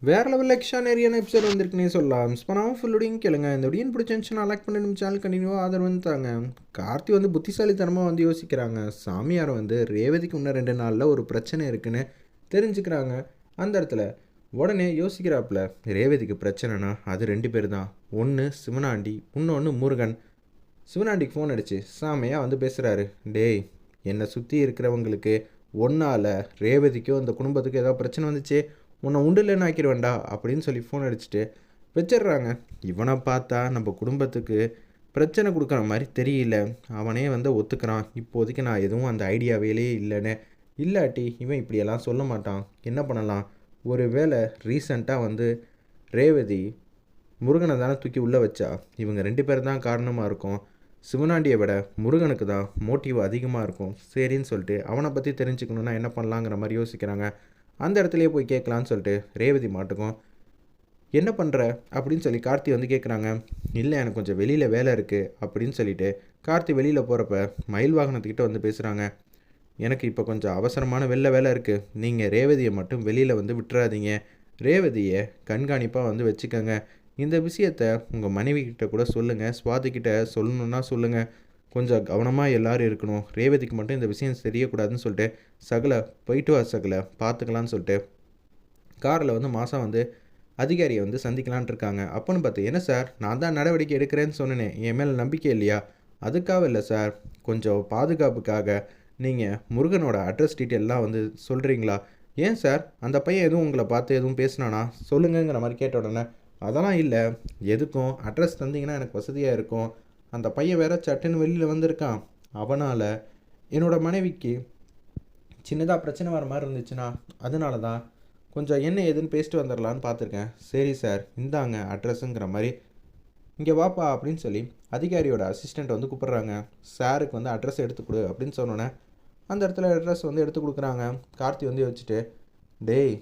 வேறு level எக்ஸ்ட்ரானரியான episode வந்திருக்குன்னே சொல்லலாம். Miss பண்ணாமல் ஃபுல்லோடையும் கேளுங்க. இந்த வீடியோ பிடிச்சிருந்துச்சுன்னா லைக் பண்ணி நம்ம சேனல் கண்டினியூவாக ஆதரவு வந்து தாங்க. கார்த்தி வந்து புத்திசாலித்தனமாக வந்து யோசிக்கிறாங்க. சாமியார் வந்து ரேவதிக்கு இன்னும் 2 நாளில் ஒரு பிரச்சனை இருக்குன்னு தெரிஞ்சுக்கிறாங்க. அந்த இடத்துல உடனே யோசிக்கிறாப்புல, ரேவதிக்கு பிரச்சனைனா அது 2 பேர் தான். ஒன்று சிவனாண்டி, இன்னொன்று முருகன். சிவனாண்டிக்கு ஃபோன் அடிச்சு சாமியாக வந்து பேசுகிறாரு. டேய், என்னை சுற்றி இருக்கிறவங்களுக்கு ஒன்றால் ரேவதிக்கோ அந்த குடும்பத்துக்கு ஏதோ பிரச்சனை வந்துச்சு, உன்னை உண்டுலன்னு ஆக்கிடுவேண்டா அப்படின்னு சொல்லி ஃபோன் அடிச்சுட்டு வச்சிடுறாங்க. இவனை பார்த்தா நம்ம குடும்பத்துக்கு பிரச்சனை கொடுக்குற மாதிரி தெரியல. அவனே வந்து ஒத்துக்கிறான். இப்போதைக்கு நான் எதுவும் அந்த ஐடியாவேலே இல்லைன்னு. இல்லாட்டி இவன் இப்படியெல்லாம் சொல்ல மாட்டான். என்ன பண்ணலாம்? ஒரு வேளை ரீசண்டாக வந்து ரேவதி முருகனை தானே தூக்கி உள்ளே வச்சா. இவங்க 2 பேர் தான் காரணமாக இருக்கும். சிவனாண்டியை விட முருகனுக்கு தான் மோட்டிவ் அதிகமாக இருக்கும். சரின்னு சொல்லிட்டு அவனை பற்றி தெரிஞ்சுக்கணுன்னா என்ன பண்ணலாங்கிற மாதிரி யோசிக்கிறாங்க. அந்த இடத்துலையே போய் கேட்கலான்னு சொல்லிட்டு ரேவதி மாட்டுக்கும் என்ன பண்ணுற அப்படின்னு சொல்லி கார்த்தி வந்து கேட்குறாங்க. இல்லை, எனக்கு கொஞ்சம் வெளியில் வேலை இருக்குது அப்படின்னு சொல்லிட்டு கார்த்தி வெளியில் போகிறப்ப மயில் வாகனத்துக்கிட்ட வந்து பேசுகிறாங்க. எனக்கு இப்போ கொஞ்சம் அவசரமான வேலை இருக்குது. நீங்கள் ரேவதியை மட்டும் வெளியில் வந்து விட்டுறாதீங்க. ரேவதியை கண்காணிப்பாக வந்து வச்சுக்கோங்க. இந்த விஷயத்தை உங்கள் மனைவி கிட்ட கூட சொல்லுங்கள். சுவாதிக்கிட்ட சொல்லணுன்னா சொல்லுங்கள். கொஞ்சம் கவனமாக எல்லோரும் இருக்கணும். ரேவதிக்கு மட்டும் இந்த விஷயம் தெரியக்கூடாதுன்னு சொல்லிட்டு சகலை போயிட்டு வா சகலை பார்த்துக்கலான்னு சொல்லிட்டு காரில் வந்து மாதம் வந்து அதிகாரியை வந்து சந்திக்கலான் இருக்காங்க. அப்போன்னு பார்த்து, என்ன சார், நான் தான் நடவடிக்கை எடுக்கிறேன்னு சொன்னேனே, என் மேலே நம்பிக்கை இல்லையா? அதுக்காக இல்லை சார், கொஞ்சம் பாதுகாப்புக்காக நீங்கள் முருகனோட அட்ரஸ் டீட்டெயிலெலாம் வந்து சொல்கிறீங்களா? ஏன் சார், அந்த பையன் எதுவும் உங்களை பார்த்து எதுவும் பேசினானா சொல்லுங்கிற மாதிரி கேட்ட உடனே, அதெல்லாம் இல்லை, எதுக்கும் அட்ரஸ் தந்தீங்கன்னா எனக்கு வசதியாக இருக்கும். அந்த பையன் வேற சட்டுன்னு வெளியில் வந்திருக்கான். அவனால் என்னோடய மனைவிக்கு சின்னதாக பிரச்சனை வர மாதிரி இருந்துச்சுன்னா அதனால தான் கொஞ்சம் என்ன ஏதுன்னு பேசிட்டு வந்துடலான்னு பார்த்துருக்கேன். சரி சார், இந்தாங்க அட்ரஸுங்கிற மாதிரி, இங்கே வாப்பா அப்படின்னு சொல்லி அதிகாரியோட அசிஸ்டண்ட் வந்து கூப்பிட்றாங்க. சாருக்கு வந்து அட்ரஸ் எடுத்து கொடு அப்படின்னு சொன்னோன்னே அந்த இடத்துல அட்ரஸ் வந்து எடுத்து கொடுக்குறாங்க. கார்த்தி வந்து யோசிச்சுட்டு, டேய்,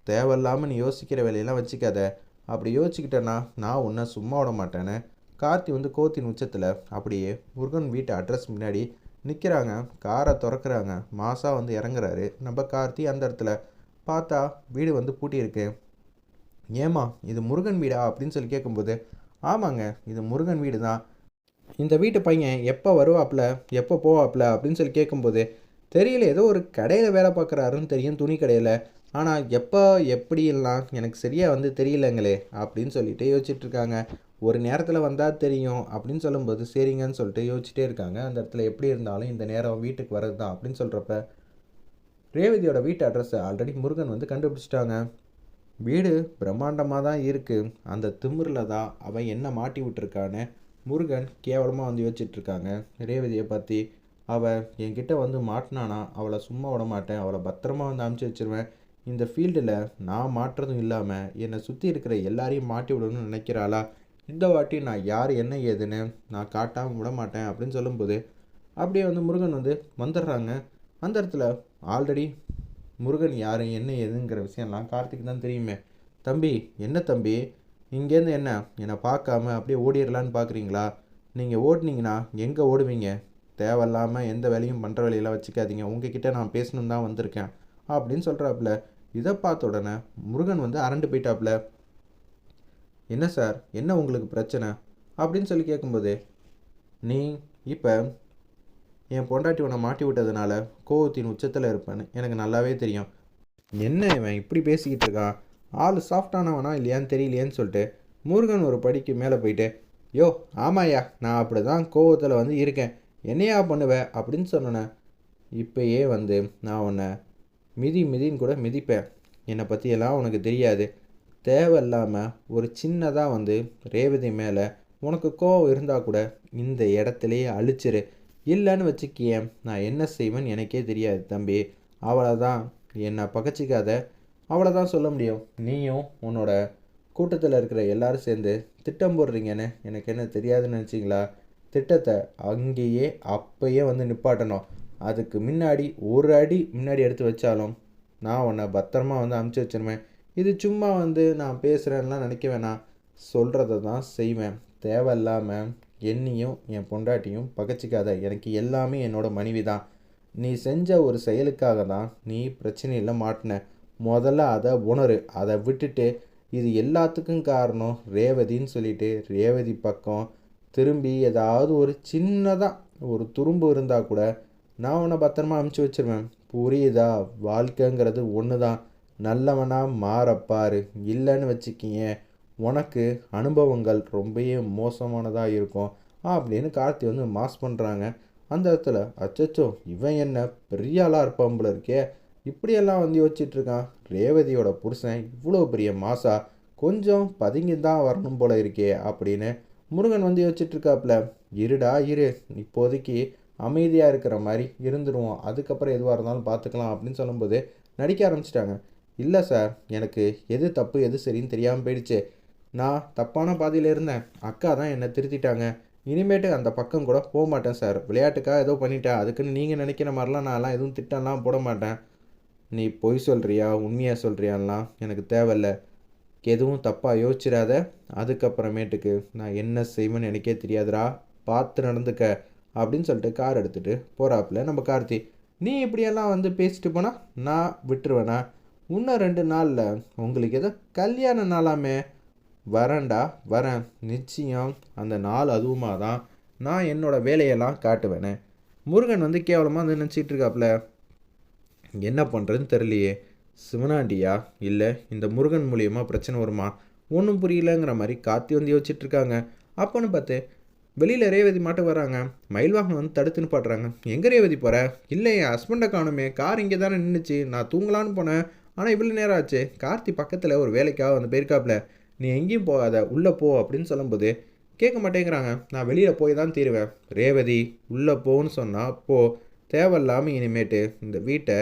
தேவையில்லாமல் நீ யோசிக்கிற வேலையெல்லாம் வச்சுக்காத. அப்படி யோசிச்சுக்கிட்டேன்னா நான் உன்னை சும்மா விட மாட்டேன்னு கார்த்தி வந்து கோத்தின் உச்சத்தில் அப்படியே முருகன் வீட்டு அட்ரஸ் முன்னாடி நிற்கிறாங்க. காரை திறக்கிறாங்க. மாதம் வந்து இறங்குறாரு நம்ம கார்த்தி. அந்த இடத்துல பார்த்தா வீடு வந்து பூட்டியிருக்கு. ஏம்மா, இது முருகன் வீடா அப்படின்னு சொல்லி கேட்கும்போது, ஆமாங்க, இது முருகன் வீடு தான். இந்த வீட்டு பையன் எப்போ வருவாப்புல எப்போ போவாப்புல அப்படின்னு சொல்லி கேட்கும்போது, தெரியல, ஏதோ ஒரு கடையில் வேலை பார்க்குறாருன்னு தெரியும், துணி கடையில். ஆனால் எப்போ எப்படிலாம் எனக்கு சரியாக வந்து தெரியலங்களே அப்படின்னு சொல்லிட்டு யோசிச்சுட்ருக்காங்க. ஒரு நேரத்தில் வந்தால் தெரியும் அப்படின்னு சொல்லும்போது, சரிங்கன்னு சொல்லிட்டு யோசிச்சுட்டே இருக்காங்க. அந்த இடத்துல எப்படி இருந்தாலும் இந்த நேரம் வீட்டுக்கு வர்றது தான் அப்படின்னு சொல்கிறப்ப ரேவதியோட வீட்டு அட்ரஸை ஆல்ரெடி முருகன் வந்து கண்டுபிடிச்சிட்டாங்க. வீடு பிரம்மாண்டமாக தான் இருக்குது. அந்த திமிரில் தான் அவன் என்ன மாட்டி விட்டுருக்கான்னு முருகன் கேவலமாக வந்து யோசிச்சுட்ருக்காங்க ரேவதியை பற்றி. அவள் என்கிட்ட வந்து மாட்டினானா அவளை சும்மா விட மாட்டேன். அவளை பத்திரமா வந்து அனுப்பிச்சி வச்சிருவேன். இந்த ஃபீல்டில் நான் மாட்டுறதும் இல்லாமல் என்னை சுற்றி இருக்கிற எல்லாரையும் மாட்டி விடணும்னு நினைக்கிறாளா? இந்த வாட்டி நான் யார் என்ன ஏதுன்னு நான் காட்டாமல் விட மாட்டேன் அப்படின்னு சொல்லும்போது அப்படியே வந்து முருகன் வந்து வந்துடுறாங்க. அந்த இடத்துல ஆல்ரெடி முருகன் யார் என்ன ஏதுங்கிற விஷயம்லாம் கார்த்திக் தான் தெரியுமே. தம்பி, என்ன தம்பி, இங்கேருந்து என்னை பார்க்காம அப்படியே ஓடிடலான்னு பார்க்குறீங்களா? நீங்கள் ஓடினீங்கன்னா எங்கே ஓடுவீங்க? தேவையில்லாமல் எந்த வேலையும் பண்ணுற வேலையெல்லாம் வச்சுக்காதீங்க. உங்ககிட்ட நான் பேசணும் தான் வந்திருக்கேன் அப்படின்னு சொல்கிறாப்புல. இதை பார்த்த உடனே முருகன் வந்து அரண்டு போயிட்டாப்புல. என்ன சார், என்ன உங்களுக்கு பிரச்சனை அப்படின்னு சொல்லி கேட்கும்போது, நீ இப்போ என் பொண்டாட்டி உன்னை மாட்டி விட்டதுனால கோவத்தின் உச்சத்தில் இருப்பேன்னு எனக்கு நல்லாவே தெரியும். என்ன இவன் இப்படி பேசிக்கிட்டு இருக்கான், ஆள் சாஃப்டானவனா இல்லையான்னு தெரியலையேன்னு சொல்லிட்டு முருகன் ஒரு படிக்கு மேலே போயிட்டு, யோ ஆமாயா, நான் அப்படி தான் கோவத்தில் வந்து இருக்கேன், என்னையா பண்ணுவேன் அப்படின்னு சொன்னேன். இப்போயே வந்து நான் உன்னை மிதின்னு கூட மிதிப்பேன். என்னை பற்றியெல்லாம் உனக்கு தெரியாது. தேவையில்லாமல் ஒரு சின்னதாக வந்து ரேவதி மேலே உனக்கு கோவம் இருந்தால் கூட இந்த இடத்துலையே அழிச்சிரு. இல்லைன்னு வச்சுக்கியேன், நான் என்ன செய்வேன்னு எனக்கே தெரியாது தம்பி. அவளை தான், என்னை பகச்சிக்காத, அவளை தான் சொல்ல முடியும். நீயும் உன்னோட கூட்டத்தில் இருக்கிற எல்லாரும் சேர்ந்து திட்டம் போடுறீங்கன்னு எனக்கு என்ன தெரியாதுன்னு நினச்சிங்களா? திட்டத்தை அங்கேயே அப்பயே வந்து நிப்பாட்டணும். அதுக்கு முன்னாடி ஒரு அடி முன்னாடி எடுத்து வச்சாலும் நான் உன்னை பத்திரமா வந்து அமுச்சு வச்சிருவேன். இது சும்மா வந்து நான் பேசுகிறேன்லாம் நினைக்க வேணாம், சொல்கிறத தான் செய்வேன். தேவையில்லாமல் என்னையும் என் பொண்டாட்டியும் பகச்சிக்காத. எனக்கு எல்லாமே என்னோடய மனைவி தான். நீ செஞ்ச ஒரு செயலுக்காக தான் நீ பிரச்சனையில் மாட்டின. முதல்ல அதை உணரு. அதை விட்டுட்டு இது எல்லாத்துக்கும் காரணம் ரேவதின்னு சொல்லிட்டு ரேவதி பக்கம் திரும்பி ஏதாவது ஒரு சின்னதாக ஒரு துரும்பு இருந்தால் கூட நான் உன்னை பத்திரமா அமுச்சு வச்சிருவேன். புரியுதா? வாழ்க்கைங்கிறது ஒன்று தான். நல்லவனாக மாறப்பாரு. இல்லைன்னு வச்சுக்கிங்க உனக்கு அனுபவங்கள் ரொம்பவே மோசமானதாக இருக்கும் அப்படின்னு கார்த்தி வந்து மாஸ் பண்ணுறாங்க. அந்த இடத்துல அச்சச்சோ இவன் என்ன பெரிய ஆளாக இருப்பான் போல இருக்கே, இப்படியெல்லாம் வந்து யோசிச்சுட்ருக்கான். ரேவதியோட புருஷன் இவ்வளோ பெரிய மாசா, கொஞ்சம் பதுங்கி தான் வரணும் போல இருக்கே அப்படின்னு முருகன் வந்து யோசிச்சுட்ருக்காப்புல. இருடா இரு, இப்போதைக்கு அமைதியாக இருக்கிற மாதிரி இருந்துருவோம், அதுக்கப்புறம் எதுவாக இருந்தாலும் பார்த்துக்கலாம் அப்படின்னு சொல்லும்போது நடிக்க ஆரம்பிச்சிட்டாங்க. இல்லை சார், எனக்கு எது தப்பு எது சரின்னு தெரியாமல் போயிடுச்சு. நான் தப்பான பாதையில் இருந்தேன், அக்கா தான் என்னை திருத்திட்டாங்க. இனிமேட்டு அந்த பக்கம் கூட போக மாட்டேன் சார். விளையாட்டுக்காக ஏதோ பண்ணிட்டேன், அதுக்குன்னு நீங்கள் நினைக்கிற மாதிரிலாம் நான்லாம் எதுவும் திட்டம்லாம் போட மாட்டேன். நீ பொய் சொல்கிறியா உண்மையாக சொல்கிறியான்லாம் எனக்கு தேவையில்ல. எதுவும் தப்பாக யோசிச்சிடாத. அதுக்கப்புறமேட்டுக்கு நான் என்ன செய்வேன்னு எனக்கே தெரியாதுடா, பார்த்து நடந்துக்க அப்படின்னு சொல்லிட்டு கார் எடுத்துகிட்டு போகிறாப்புல நம்ம கார்த்தி. நீ இப்படியெல்லாம் வந்து பேசிட்டு போனால் நான் விட்டுருவேனா? இன்னும் 2 நாளில் உங்களுக்கு ஏதோ கல்யாண நாளாமே. வரேன்டா வரேன், நிச்சயம் அந்த நாள் அதுவுமா தான் நான் என்னோடய வேலையெல்லாம் காட்டுவேனே. முருகன் வந்து கேவலமாக வந்து நினச்சிட்டு இருக்காப்புல. என்ன பண்ணுறதுன்னு தெரியலையே. சிவனாண்டியா இல்லை இந்த முருகன் மூலியமாக பிரச்சனை வருமா, ஒன்றும் புரியலங்கிற மாதிரி கார்த்தி வந்து யோசிச்சுட்ருக்காங்க. அப்போன்னு பார்த்து வெளியில் ரேவதி மாட்ட வராங்க. மயில் வாகனம் வந்து தடுத்துன்னு பாடுறாங்க. எங்கே ரேவதி போகிற? இல்லை என் ஹஸ்பண்டை காணுமே, கார் இங்கே தானே நின்றுச்சு, நான் தூங்கலான்னு போனேன், ஆனால் இவ்வளோ நேரம் ஆச்சு. கார்த்தி பக்கத்தில் ஒரு வேலைக்காக வந்து போயிருக்காப்புல, நீ எங்கேயும் போகாத உள்ளே போ அப்படின்னு சொல்லும்போது கேட்க மாட்டேங்கிறாங்க. நான் வெளியில் போய் தான் தீருவேன். ரேவதி உள்ளே போன்னு சொன்னால் போ, தேவையில்லாமல் இனிமேட்டு இந்த வீட்டை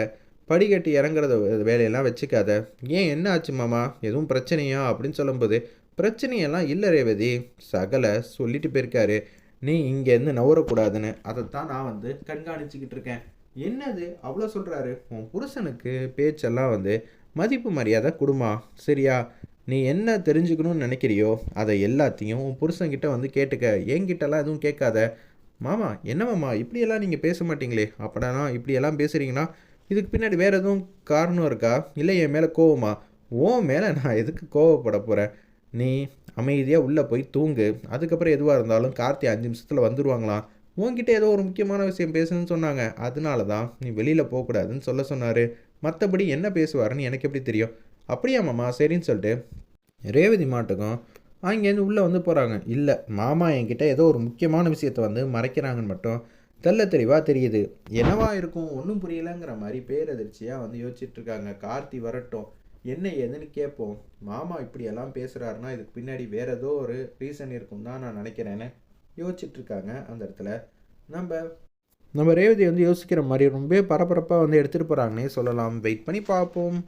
படிக்கட்டி இறங்குறத வேலையெல்லாம் வச்சுக்காத. ஏன் என்ன ஆச்சு மாமா, எதுவும் பிரச்சனையா அப்படின்னு சொல்லும்போது பிரச்சனையெல்லாம் இல்லை ரேவதி, சகலை சொல்லிட்டு போயிருக்காரு நீ இங்கேருந்து நவரக்கூடாதுன்னு, அதைத்தான் நான் வந்து கண்காணிச்சுக்கிட்டு இருக்கேன். என்னது அவ்வளோ சொல்கிறாரு? உன் புருஷனுக்கு பேச்செல்லாம் வந்து மதிப்பு மரியாதை கொடுமா, சரியா? நீ என்ன தெரிஞ்சுக்கணும்னு நினைக்கிறியோ அதை எல்லாத்தையும் உன் புருஷன்கிட்ட வந்து கேட்டுக்க, என்கிட்டலாம் எதுவும் கேட்காத. மாமா என்ன மாமா இப்படியெல்லாம் நீங்கள் பேச மாட்டீங்களே, அப்படின்னா இப்படியெல்லாம் பேசுகிறீங்கன்னா இதுக்கு பின்னாடி வேறு எதுவும் காரணம் இருக்கா? இல்லை என் மேலே கோவமா? உன் மேலே நான் எதுக்கு கோவப்பட போகிறேன்? நீ அமைதியாக உள்ளே போய் தூங்கு, அதுக்கப்புறம் எதுவாக இருந்தாலும் கார்த்தி 5 நிமிஷத்தில் வந்துடுவாங்களாம். உன்கிட்ட ஏதோ ஒரு முக்கியமான விஷயம் பேசணும்னு சொன்னாங்க, அதனால தான் நீ வெளியில் போகக்கூடாதுன்னு சொல்ல சொன்னார். மற்றபடி என்ன பேசுவாருன்னு எனக்கு எப்படி தெரியும்? அப்படியா மாமா, சரின்னு சொல்லிட்டு ரேவதி மாட்டுக்கும் அங்கேருந்து உள்ளே வந்து போகிறாங்க. இல்லை மாமா என்கிட்ட ஏதோ ஒரு முக்கியமான விஷயத்தை வந்து மறைக்கிறாங்கன்னு மட்டும் தெல்ல தெளிவாக தெரியுது. என்னவா இருக்கும் ஒன்றும் புரியலைங்கிற மாதிரி பேரதிர்ச்சியாக வந்து யோசிச்சுட்ருக்காங்க. கார்த்தி வரட்டும், என்ன ஏதுன்னு கேட்போம். மாமா இப்படியெல்லாம் பேசுகிறாருன்னா இதுக்கு பின்னாடி வேறு ஏதோ ஒரு ரீசன் இருக்கும் தான் நான் நினைக்கிறேன்னு யோசிச்சுட்ருக்காங்க. அந்த இடத்துல நம்ம ரேவதி வந்து யோசிக்கிற மாதிரி ரொம்ப பரபரப்பாக வந்து எடுத்துகிட்டு போகிறாங்கன்னே சொல்லலாம். வெயிட் பண்ணி பார்ப்போம்.